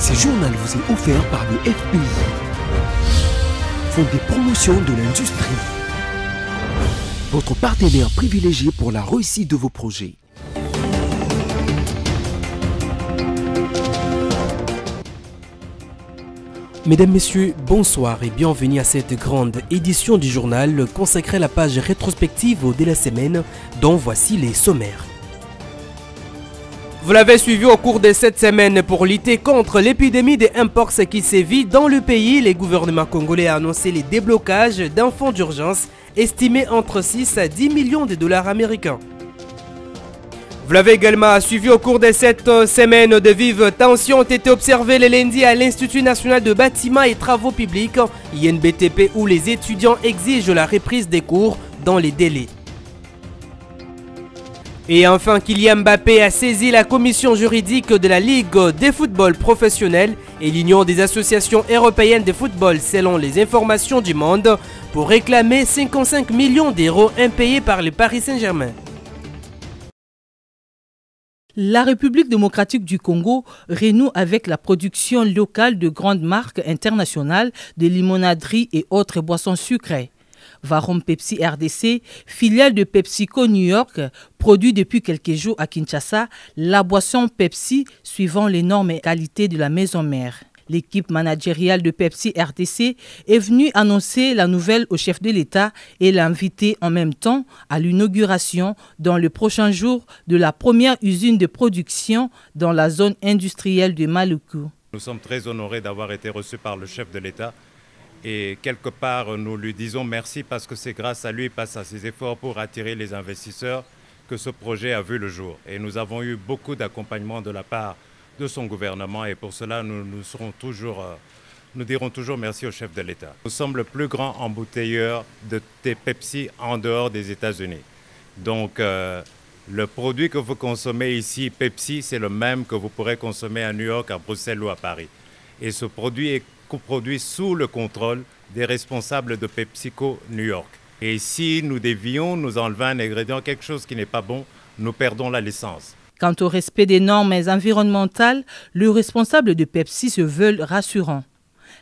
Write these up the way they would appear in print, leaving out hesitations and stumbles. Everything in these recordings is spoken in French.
Ce journal vous est offert par le FPI, Fonds des promotions de l'industrie, votre partenaire privilégié pour la réussite de vos projets. Mesdames, Messieurs, bonsoir et bienvenue à cette grande édition du journal consacrée à la page rétrospective de la semaine dont voici les sommaires. Vous l'avez suivi au cours de cette semaine pour lutter contre l'épidémie de Mpox qui sévit dans le pays. Le gouvernement congolais a annoncé les déblocages d'un fonds d'urgence estimé entre 6 à 10 millions de dollars américains. Vous l'avez également suivi au cours de cette semaine, de vives tensions ont été observées le lundi à l'Institut national de bâtiments et travaux publics, INBTP, où les étudiants exigent la reprise des cours dans les délais. Et enfin, Kylian Mbappé a saisi la commission juridique de la Ligue de football professionnel et l'Union des associations européennes de football selon les informations du Monde pour réclamer 55 millions d'euros impayés par le Paris Saint-Germain. La République démocratique du Congo renoue avec la production locale de grandes marques internationales de limonaderie et autres boissons sucrées. Varom Pepsi RDC, filiale de PepsiCo New York, produit depuis quelques jours à Kinshasa la boisson Pepsi suivant les normes et qualités de la maison mère. L'équipe managériale de Pepsi RDC est venue annoncer la nouvelle au chef de l'État et l'inviter en même temps à l'inauguration dans le prochain jour de la première usine de production dans la zone industrielle de Maluku. Nous sommes très honorés d'avoir été reçus par le chef de l'État et quelque part nous lui disons merci parce que c'est grâce à lui, grâce à ses efforts pour attirer les investisseurs que ce projet a vu le jour. Et nous avons eu beaucoup d'accompagnement de la part de son gouvernement et pour cela nous dirons toujours merci au chef de l'État. Nous sommes le plus grand embouteilleur de thé Pepsi en dehors des États-Unis. Donc le produit que vous consommez ici, Pepsi, c'est le même que vous pourrez consommer à New York, à Bruxelles ou à Paris. Et ce produit est coproduit sous le contrôle des responsables de PepsiCo New York. Et si nous dévions, nous enlevons un ingrédient, quelque chose qui n'est pas bon, nous perdons la licence. Quant au respect des normes environnementales, le responsable de Pepsi se veut rassurant.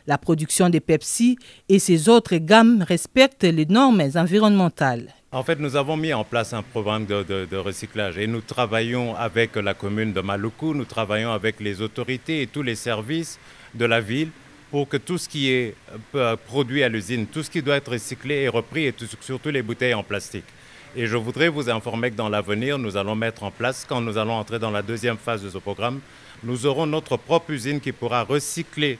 La production de Pepsi et ses autres gammes respectent les normes environnementales. En fait, nous avons mis en place un programme de recyclage et nous travaillons avec la commune de Maluku, nous travaillons avec les autorités et tous les services de la ville pour que tout ce qui est produit à l'usine, tout ce qui doit être recyclé est repris et surtout les bouteilles en plastique. Et je voudrais vous informer que dans l'avenir, nous allons mettre en place, quand nous allons entrer dans la deuxième phase de ce programme, nous aurons notre propre usine qui pourra recycler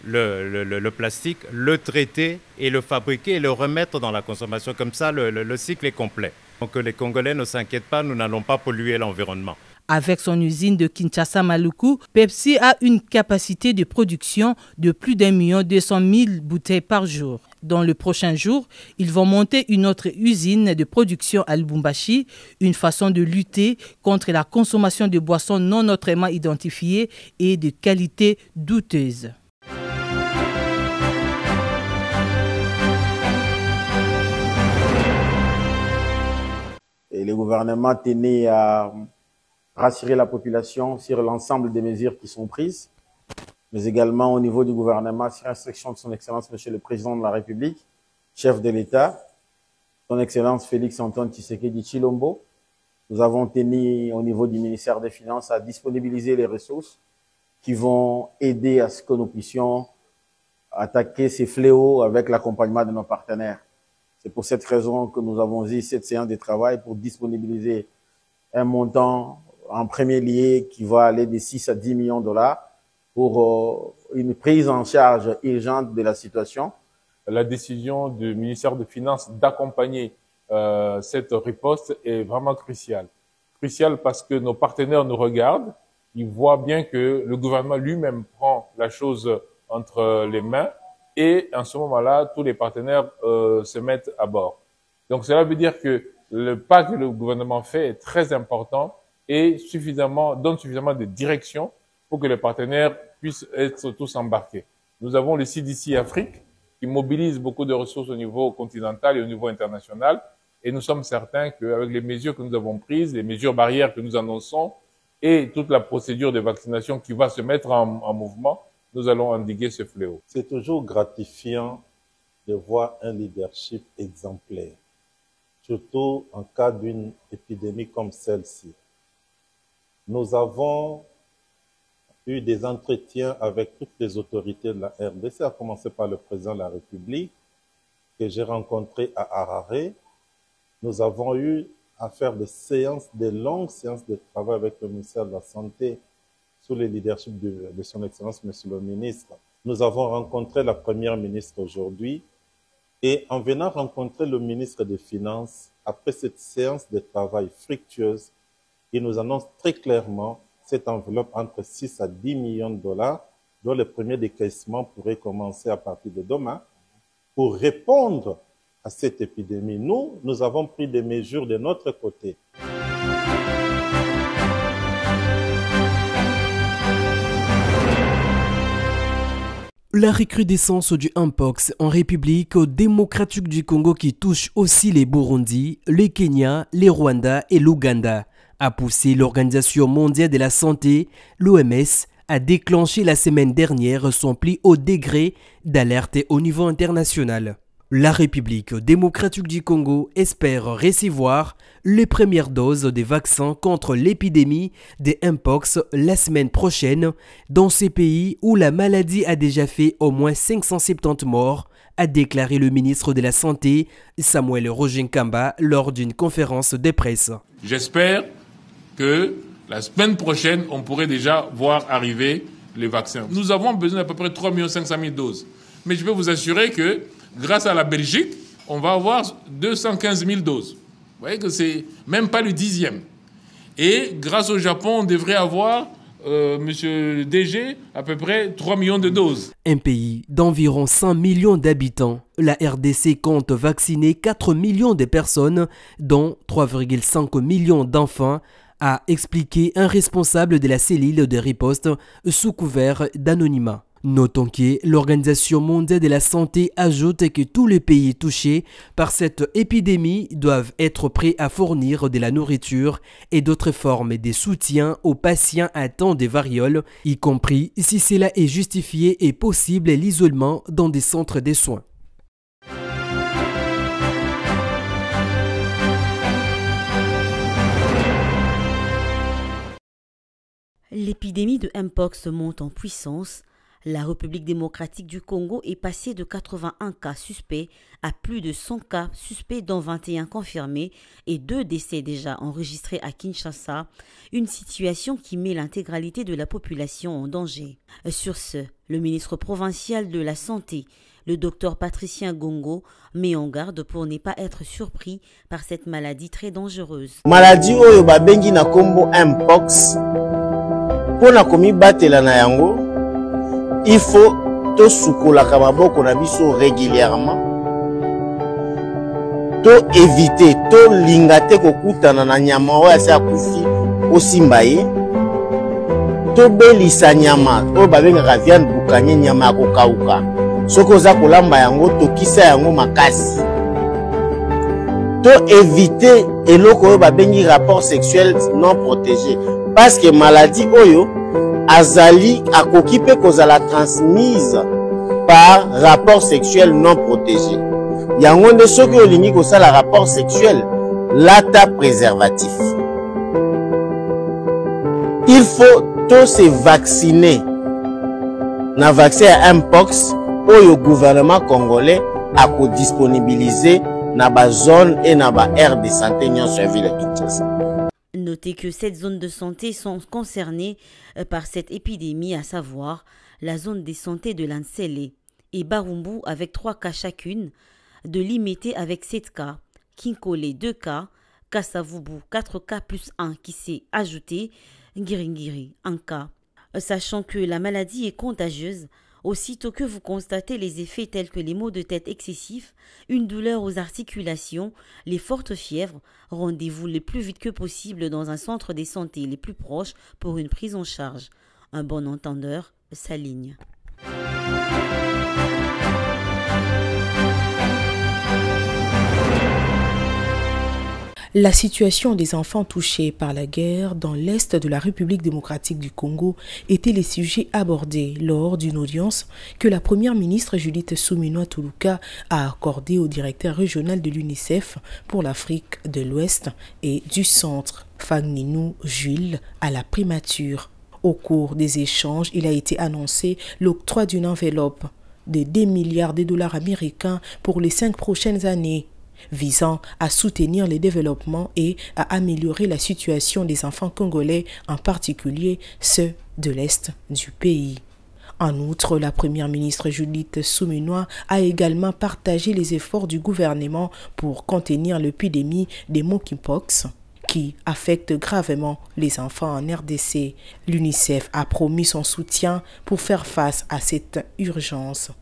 le plastique, le traiter et le fabriquer et le remettre dans la consommation. Comme ça, le cycle est complet. Donc les Congolais ne s'inquiètent pas, nous n'allons pas polluer l'environnement. Avec son usine de Kinshasa-Maluku, Pepsi a une capacité de production de plus d'1,2 million bouteilles par jour. Dans le prochain jour, ils vont monter une autre usine de production à Lubumbashi, une façon de lutter contre la consommation de boissons non autrement identifiées et de qualité douteuse. Et le gouvernement tenait à rassurer la population sur l'ensemble des mesures qui sont prises, mais également au niveau du gouvernement sur instruction de son Excellence Monsieur le Président de la République, chef de l'État, son Excellence Félix Antoine Tshisekedi Tshilombo. Nous avons tenu au niveau du ministère des Finances à disponibiliser les ressources qui vont aider à ce que nous puissions attaquer ces fléaux avec l'accompagnement de nos partenaires. C'est pour cette raison que nous avons eu cette séance de travail pour disponibiliser un montant en premier lieu qui va aller de 6 à 10 millions de dollars pour une prise en charge urgente de la situation. La décision du ministère des Finances d'accompagner cette riposte est vraiment cruciale. Cruciale parce que nos partenaires nous regardent, ils voient bien que le gouvernement lui-même prend la chose entre les mains et en ce moment-là, tous les partenaires se mettent à bord. Donc cela veut dire que le pas que le gouvernement fait est très important et donne suffisamment de direction pour que les partenaires puissent être tous embarqués. Nous avons le CDC Afrique qui mobilise beaucoup de ressources au niveau continental et au niveau international et nous sommes certains qu'avec les mesures que nous avons prises, les mesures barrières que nous annonçons, et toute la procédure de vaccination qui va se mettre en mouvement, nous allons endiguer ce fléau. C'est toujours gratifiant de voir un leadership exemplaire, surtout en cas d'une épidémie comme celle-ci. Nous avons eu des entretiens avec toutes les autorités de la RDC, à commencer par le président de la République, que j'ai rencontré à Harare. Nous avons eu à faire des longues séances de travail avec le ministère de la Santé sous le leadership de son Excellence, Monsieur le Ministre. Nous avons rencontré la Première ministre aujourd'hui et en venant rencontrer le ministre des Finances, après cette séance de travail fructueuse, il nous annonce très clairement cette enveloppe entre 6 à 10 millions de dollars, dont le premier décaissement pourrait commencer à partir de demain, pour répondre à cette épidémie. Nous avons pris des mesures de notre côté. La recrudescence du Mpox en République démocratique du Congo qui touche aussi les Burundi, le Kenya, les Rwanda et l'Ouganda a poussé l'Organisation mondiale de la santé, l'OMS, à déclencher la semaine dernière son plus haut degré d'alerte au niveau international. La République démocratique du Congo espère recevoir les premières doses des vaccins contre l'épidémie de Mpox la semaine prochaine dans ces pays où la maladie a déjà fait au moins 570 morts, a déclaré le ministre de la Santé, Samuel Roger Nkamba, lors d'une conférence de presse. J'espère que la semaine prochaine, on pourrait déjà voir arriver les vaccins. Nous avons besoin d'à peu près 3 500 000 doses. Mais je peux vous assurer que grâce à la Belgique, on va avoir 215 000 doses. Vous voyez que c'est même pas le 10e. Et grâce au Japon, on devrait avoir, monsieur le DG, à peu près 3 millions de doses. Un pays d'environ 5 millions d'habitants, la RDC compte vacciner 4 millions de personnes, dont 3,5 millions d'enfants, a expliqué un responsable de la cellule de riposte sous couvert d'anonymat. Notons que l'Organisation mondiale de la santé ajoute que tous les pays touchés par cette épidémie doivent être prêts à fournir de la nourriture et d'autres formes de soutien aux patients atteints de variole, y compris si cela est justifié et possible l'isolement dans des centres de soins. L'épidémie de Mpox monte en puissance. La République démocratique du Congo est passée de 81 cas suspects à plus de 100 cas suspects, dont 21 confirmés et 2 décès déjà enregistrés à Kinshasa, une situation qui met l'intégralité de la population en danger. Sur ce, le ministre provincial de la Santé, le docteur Patricien Gongo, met en garde pour ne pas être surpris par cette maladie très dangereuse. Maladie oyo babengi na kombo Mpox, pona komi batela na yango, il faut to sukolaka maboko na biso régulièrement, to éviter to lingate kokutana na nyama oyo asa kufi osimba ye, to belisa nyama oyo babengaka viande bukanye, nyama ya kokauka soki oza kolamba yango tokisa yango makasi, to éviter eloko oyo babengi rapport sexuel non protégé, parce que maladie oyo azali akoki pe kozala transmise par rapport sexuel non protégé. Yango nde soki olingi kosala rapport sexuel, lata préservatif. Il faut tous se vacciner. Na vaccin à Mpox, oyo gouvernement congolais a disponibilisé na ba zone et na ba aire de santé nyonso ya ville Kinshasa. Notez que 7 zones de santé sont concernées par cette épidémie, à savoir la zone de santé de Lansele et Barumbu avec 3 cas chacune, de Limete avec 7 cas, Kinkole 2 cas, Kassavubu 4 cas plus 1 qui s'est ajouté, Ngiringiri 1 cas. Sachant que la maladie est contagieuse, aussitôt que vous constatez les effets tels que les maux de tête excessifs, une douleur aux articulations, les fortes fièvres, rendez-vous le plus vite que possible dans un centre de santé les plus proches pour une prise en charge. Un bon entendeur s'aligne. La situation des enfants touchés par la guerre dans l'Est de la République démocratique du Congo étaient les sujets abordés lors d'une audience que la première ministre Judith Suminwa Tuluka a accordée au directeur régional de l'UNICEF pour l'Afrique de l'Ouest et du Centre, Fagninou Jules, à la primature. Au cours des échanges, il a été annoncé l'octroi d'une enveloppe de 10 milliards de dollars américains pour les 5 prochaines années, visant à soutenir le développement et à améliorer la situation des enfants congolais, en particulier ceux de l'Est du pays. En outre, la première ministre Judith Suminwa a également partagé les efforts du gouvernement pour contenir l'épidémie des monkeypox qui affecte gravement les enfants en RDC. L'UNICEF a promis son soutien pour faire face à cette urgence.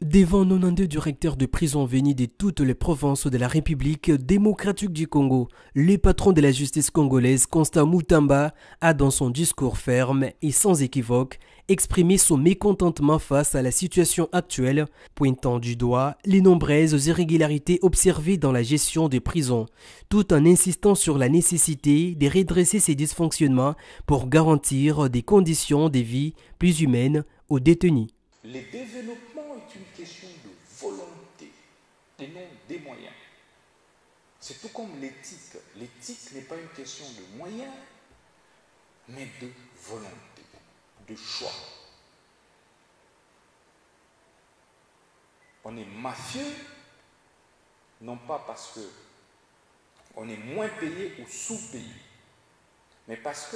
Devant 92 directeurs de prison venus de toutes les provinces de la République démocratique du Congo, le patron de la justice congolaise, Constant Mutamba, a dans son discours ferme et sans équivoque exprimé son mécontentement face à la situation actuelle, pointant du doigt les nombreuses irrégularités observées dans la gestion des prisons, tout en insistant sur la nécessité de redresser ces dysfonctionnements pour garantir des conditions de vie plus humaines aux détenus. Le développement est une question de volonté et non des moyens. C'est tout comme l'éthique. L'éthique n'est pas une question de moyens, mais de volonté, de choix. On est mafieux, non pas parce qu'on est moins payé ou sous-payé, mais parce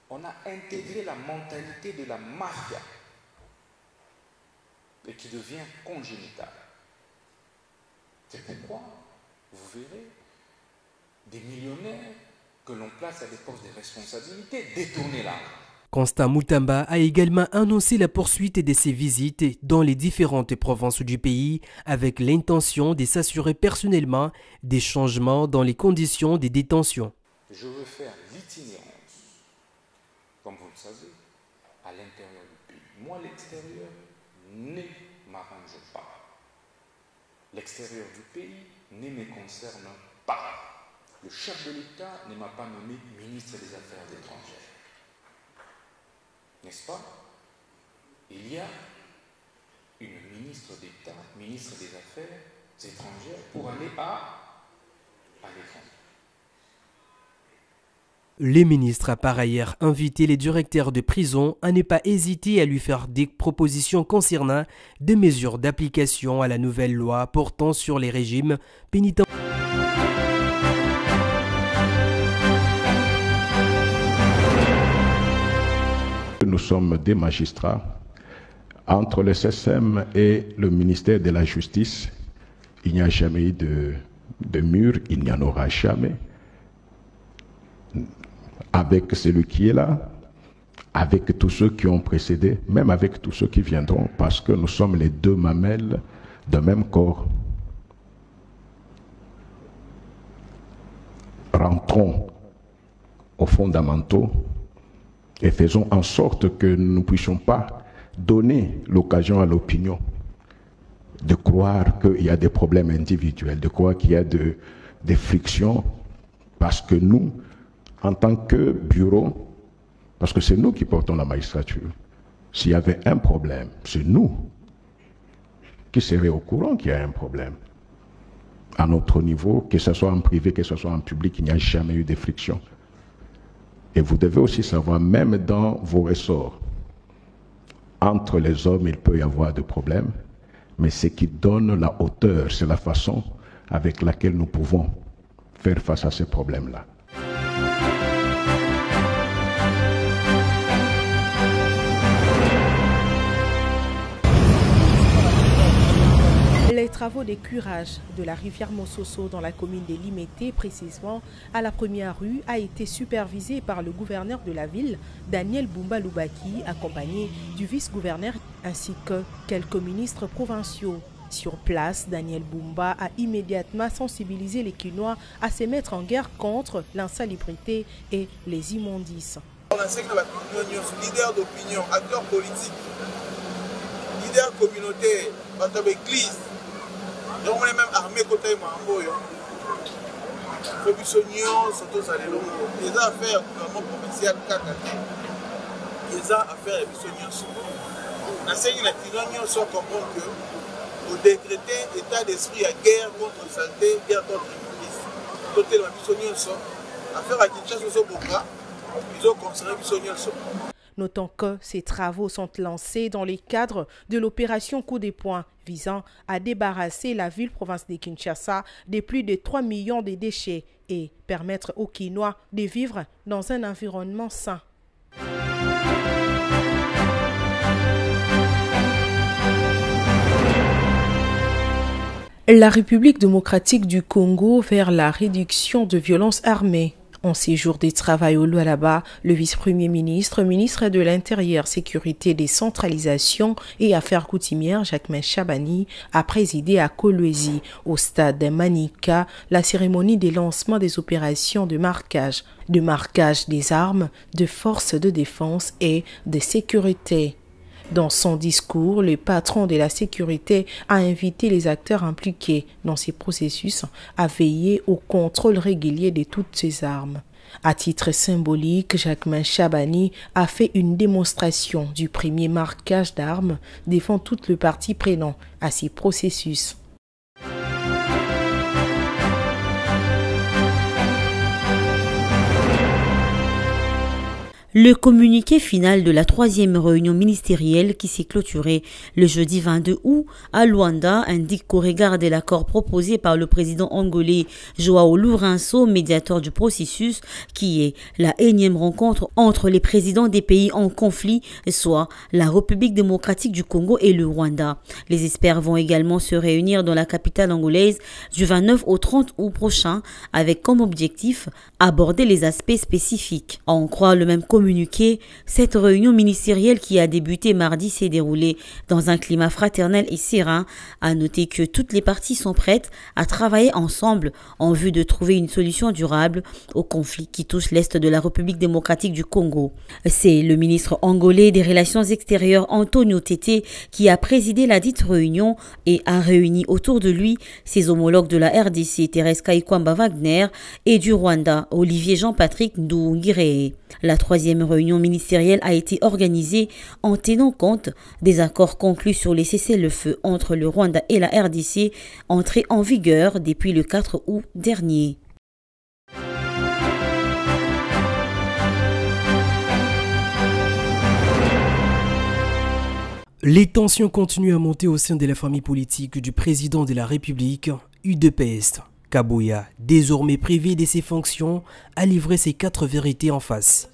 qu'on a intégré la mentalité de la mafia et qui devient congénital. C'est pourquoi vous verrez des millionnaires que l'on place à des postes de responsabilité détourner l'argent. Constant Mutamba a également annoncé la poursuite de ses visites dans les différentes provinces du pays avec l'intention de s'assurer personnellement des changements dans les conditions de détention. Je veux faire l'itinérance, comme vous le savez, à l'intérieur du pays. Moi, l'extérieur ne m'arrange pas. L'extérieur du pays ne me concerne pas. Le chef de l'État ne m'a pas nommé ministre des Affaires étrangères. N'est-ce pas? Il y a une ministre d'État, ministre des Affaires étrangères, pour aller à l'étranger. Le ministre a par ailleurs invité les directeurs de prison à ne pas hésiter à lui faire des propositions concernant des mesures d'application à la nouvelle loi portant sur les régimes pénitentiaires. Nous sommes des magistrats. Entre le SSM et le ministère de la Justice, Il n'y a jamais eu de mur, il n'y en aura jamais. Avec celui qui est là, avec tous ceux qui ont précédé, même avec tous ceux qui viendront, parce que nous sommes les deux mamelles d'un même corps. Rentrons aux fondamentaux et faisons en sorte que nous ne puissions pas donner l'occasion à l'opinion de croire qu'il y a des problèmes individuels, de croire qu'il y a des frictions, parce que nous, en tant que bureau, parce que c'est nous qui portons la magistrature, s'il y avait un problème, c'est nous qui serions au courant qu'il y a un problème. À notre niveau, que ce soit en privé, que ce soit en public, il n'y a jamais eu de friction. Et vous devez aussi savoir, même dans vos ressorts, entre les hommes, il peut y avoir des problèmes, mais ce qui donne la hauteur, c'est la façon avec laquelle nous pouvons faire face à ces problèmes-là. Les travaux de curage de la rivière Mososo dans la commune de Limete, précisément à la première rue, a été supervisé par le gouverneur de la ville, Daniel Bumba Lubaki, accompagné du vice-gouverneur ainsi que quelques ministres provinciaux. Sur place, Daniel Bumba a immédiatement sensibilisé les Quinois à se mettre en guerre contre l'insalubrité et les immondices. On enseigne les leaders d'opinion, acteurs politiques, leaders communautaires, dans l'église. Donc on est même armé côté Mamboyo. Pobissonion, surtout ça les longs. Les affaires gouvernement provincial Kakaki. Les affaires de Bissonion. Enseigne la Tigonion soit comprendre que vous décrétez état d'esprit à guerre contre la saleté, guerre contre l'immondice. Côté la Bissonion soit affaire à Kinshasa au Boka, ils ont considéré Bissonion soit. Notons que ces travaux sont lancés dans le cadre de l'opération Coup des poings visant à débarrasser la ville-province de Kinshasa de plus de 3 millions de déchets et permettre aux Quinois de vivre dans un environnement sain. La République démocratique du Congo vers la réduction de violences armées. En séjour de travail au Lualaba, le vice-premier ministre, ministre de l'Intérieur, Sécurité, Décentralisation et Affaires coutumières, Jacquemain Chabani, a présidé à Kolwezi, au stade de Manika, la cérémonie de lancement des opérations de marquage des armes, de forces de défense et de sécurité. Dans son discours, le patron de la sécurité a invité les acteurs impliqués dans ces processus à veiller au contrôle régulier de toutes ces armes. À titre symbolique, Jacquemain Chabani a fait une démonstration du premier marquage d'armes devant tout le parti prenant à ces processus. Le communiqué final de la 3e réunion ministérielle qui s'est clôturée le jeudi 22 août à Luanda indique qu'au regard de l'accord proposé par le président angolais Joao Lourenço, médiateur du processus, qui est la énième rencontre entre les présidents des pays en conflit, soit la République démocratique du Congo et le Rwanda. Les experts vont également se réunir dans la capitale angolaise du 29 au 30 août prochain avec comme objectif aborder les aspects spécifiques. À en croire le même communiqué, cette réunion ministérielle qui a débuté mardi s'est déroulée dans un climat fraternel et serein. À noter que toutes les parties sont prêtes à travailler ensemble en vue de trouver une solution durable au conflit qui touche l'Est de la République démocratique du Congo. C'est le ministre angolais des Relations extérieures Antonio Tété qui a présidé la dite réunion et a réuni autour de lui ses homologues de la RDC Thérèse Kaikwamba Wagner et du Rwanda Olivier Jean-Patrick Nduhungirehe. La 3e réunion ministérielle a été organisée en tenant compte des accords conclus sur les cessez-le-feu entre le Rwanda et la RDC, entrés en vigueur depuis le 4 août dernier. Les tensions continuent à monter au sein de la famille politique du président de la République, UDPS. Kabuya, désormais privé de ses fonctions, a livré ses 4 vérités en face.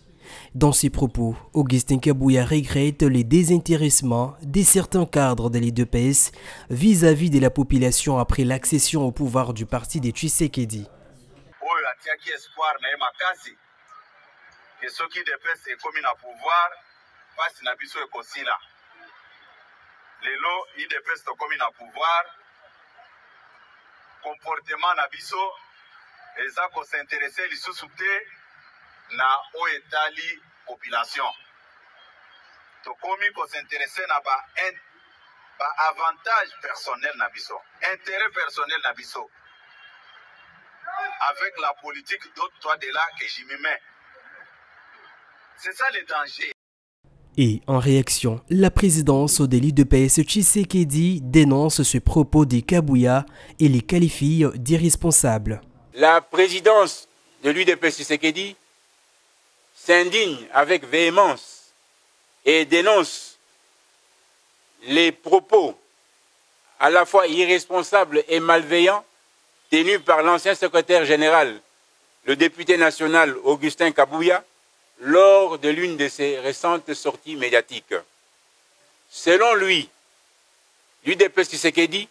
Dans ses propos, Augustin Kabouya regrette les désintéressements de certains cadres de l'UDPS vis-à-vis de la population après l'accession au pouvoir du parti de Tshisekedi. Lelo IDPS to komi na pouvoir comportement na biso eza ko s'intéresser lisusu te na o etali population to komi ko s'intéresser na ba avantage personnel na biso intérêt personnel na biso avec la politique d'autres toi de là que j'y me mets. C'est ça le danger. Et en réaction, la présidence de l'UDPS Tshisekedi dénonce ce propos de Kabouya et les qualifie d'irresponsables. La présidence de l'UDPS Tshisekedi s'indigne avec véhémence et dénonce les propos à la fois irresponsables et malveillants tenus par l'ancien secrétaire général, le député national Augustin Kabouya, lors de l'une de ses récentes sorties médiatiques. Selon lui, l'UDPS Tshisekedi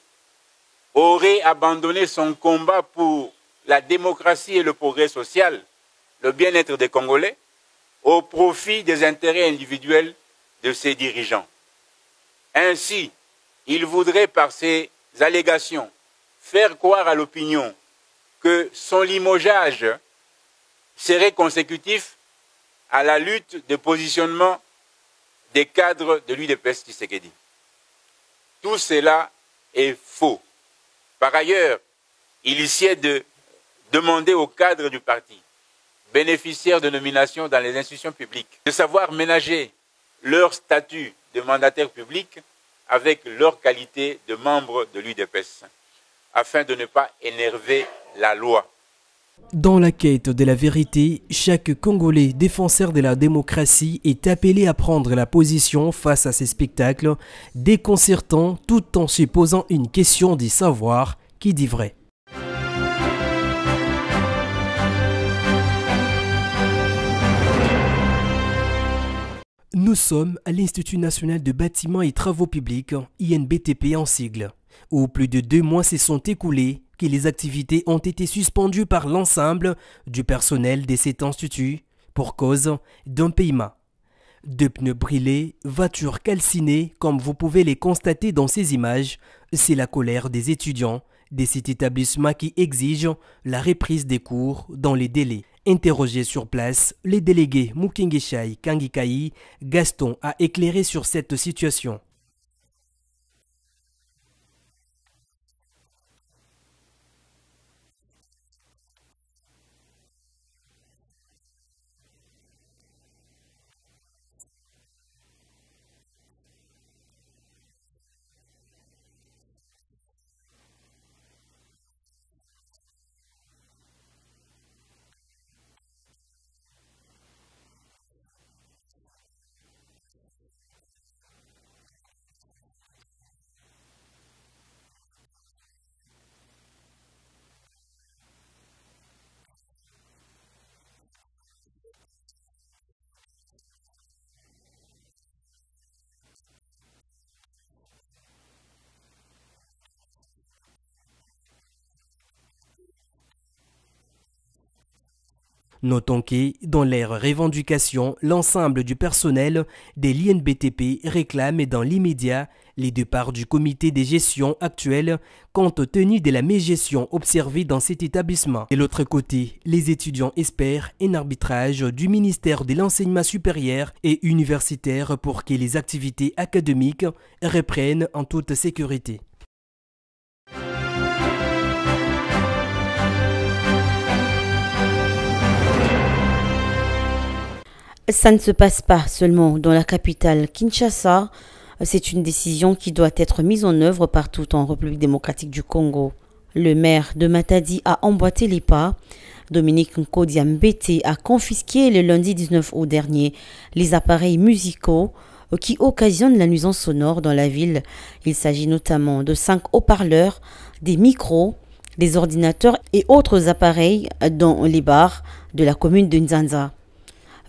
aurait abandonné son combat pour la démocratie et le progrès social, le bien-être des Congolais, au profit des intérêts individuels de ses dirigeants. Ainsi, il voudrait par ces allégations faire croire à l'opinion que son limogeage serait consécutif à la lutte de positionnement des cadres de l'UDPS Tshisekedi. Tout cela est faux. Par ailleurs, il essaie de demander aux cadres du parti, bénéficiaires de nominations dans les institutions publiques, de savoir ménager leur statut de mandataire public avec leur qualité de membre de l'UDPS, afin de ne pas énerver la loi. Dans la quête de la vérité, chaque Congolais défenseur de la démocratie est appelé à prendre la position face à ces spectacles déconcertants tout en se posant une question du savoir qui dit vrai. Nous sommes à l'Institut national de bâtiments et travaux publics, INBTP en sigle, où plus de 2 mois se sont écoulés que les activités ont été suspendues par l'ensemble du personnel de cet institut pour cause d'un paiement. 2 pneus brûlés, voitures calcinées, comme vous pouvez les constater dans ces images, c'est la colère des étudiants de cet établissement qui exige la reprise des cours dans les délais. Interrogé sur place, les délégués Mukingeshai Kangikai Gaston a éclairé sur cette situation. Notons que, dans leurs revendications, l'ensemble du personnel de l'INBTP réclame dans l'immédiat les départs du comité de gestion actuel compte tenu de la mégestion observée dans cet établissement. De l'autre côté, les étudiants espèrent un arbitrage du ministère de l'enseignement supérieur et universitaire pour que les activités académiques reprennent en toute sécurité. Ça ne se passe pas seulement dans la capitale Kinshasa, c'est une décision qui doit être mise en œuvre partout en République démocratique du Congo. Le maire de Matadi a emboîté les pas. Dominique Nkodiambete a confisqué le lundi 19 août dernier les appareils musicaux qui occasionnent la nuisance sonore dans la ville. Il s'agit notamment de 5 haut-parleurs, des micros, des ordinateurs et autres appareils dans les bars de la commune de Nzanza.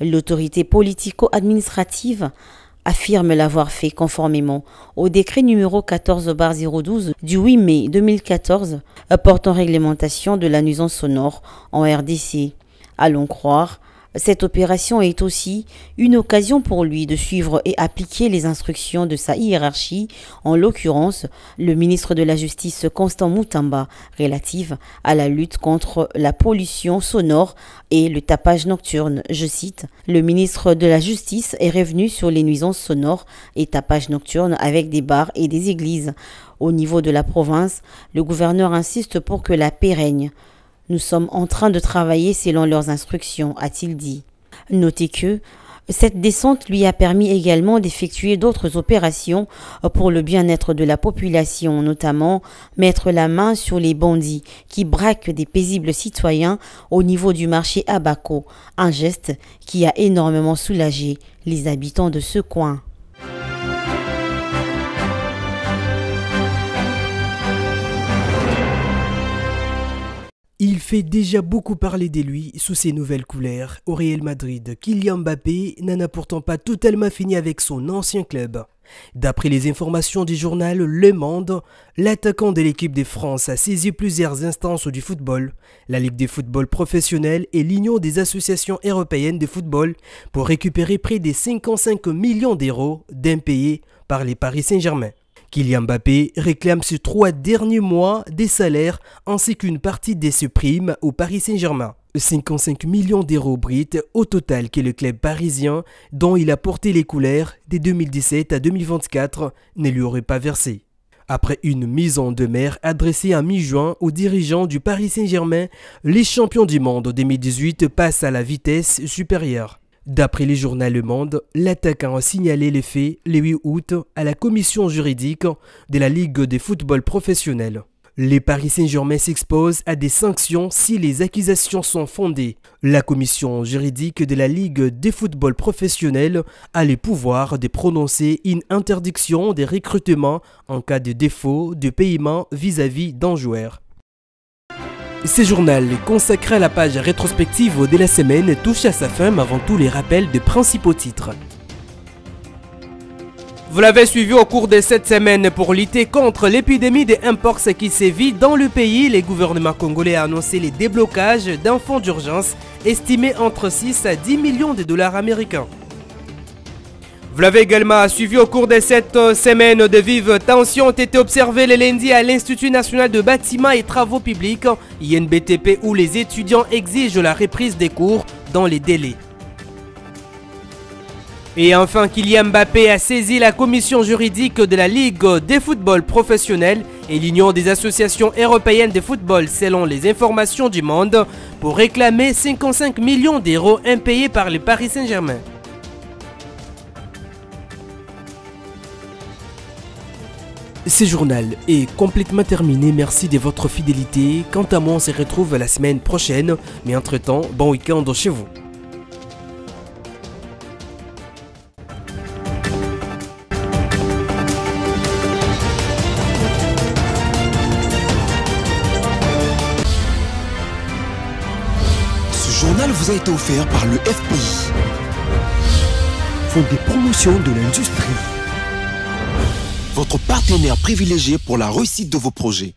L'autorité politico-administrative affirme l'avoir fait conformément au décret numéro 14/012 du 8 mai 2014 portant réglementation de la nuisance sonore en RDC. Allons croire, cette opération est aussi une occasion pour lui de suivre et appliquer les instructions de sa hiérarchie, en l'occurrence le ministre de la Justice Constant Moutamba, relative à la lutte contre la pollution sonore et le tapage nocturne. Je cite, « Le ministre de la Justice est revenu sur les nuisances sonores et tapage nocturne avec des bars et des églises. Au niveau de la province, le gouverneur insiste pour que la paix règne. Nous sommes en train de travailler selon leurs instructions, a-t-il dit. » Notez que cette descente lui a permis également d'effectuer d'autres opérations pour le bien-être de la population, notamment mettre la main sur les bandits qui braquent des paisibles citoyens au niveau du marché Abaco, un geste qui a énormément soulagé les habitants de ce coin. Il fait déjà beaucoup parler de lui sous ses nouvelles couleurs. Au Real Madrid, Kylian Mbappé n'en a pourtant pas totalement fini avec son ancien club. D'après les informations du journal Le Monde, l'attaquant de l'équipe de France a saisi plusieurs instances du football, la Ligue de football professionnel et l'Union des associations européennes de football pour récupérer près de 55 millions d'euros d'impayés par les Paris Saint-Germain. Kylian Mbappé réclame ces 3 derniers mois des salaires ainsi qu'une partie de ses primes au Paris Saint-Germain. 55 millions d'euros bruts au total que le club parisien, dont il a porté les couleurs de 2017 à 2024, ne lui aurait pas versé. Après une mise en demeure adressée à mi-juin aux dirigeants du Paris Saint-Germain, les champions du monde 2018 passent à la vitesse supérieure. D'après le journal Le Monde, l'attaquant a signalé les faits le 8 août à la commission juridique de la Ligue de football professionnel. Les Paris Saint-Germain s'exposent à des sanctions si les accusations sont fondées. La commission juridique de la Ligue de football professionnel a le pouvoir de prononcer une interdiction de recrutement en cas de défaut de paiement vis-à-vis d'un joueur. Ce journal consacré à la page rétrospective de la semaine touche à sa fin avant tous les rappels de principaux titres. Vous l'avez suivi au cours de cette semaine pour lutter contre l'épidémie de Mpox qui sévit dans le pays. Le gouvernement congolais a annoncé les déblocages d'un fonds d'urgence estimé entre 6 à 10 millions de dollars américains. Vous l'avez également suivi au cours de cette semaine. De vives tensions ont été observées le lundi à l'Institut national de bâtiments et travaux publics, INBTP, où les étudiants exigent la reprise des cours dans les délais. Et enfin, Kylian Mbappé a saisi la commission juridique de la Ligue de football professionnel et l'Union des associations européennes de football, selon les informations du Monde, pour réclamer 55 millions d'euros impayés par le Paris Saint-Germain. Ce journal est complètement terminé, merci de votre fidélité. Quant à moi, on se retrouve la semaine prochaine, mais entre-temps, bon week-end chez vous. Ce journal vous a été offert par le FPI, Fonds de promotion de l'industrie, votre partenaire privilégié pour la réussite de vos projets.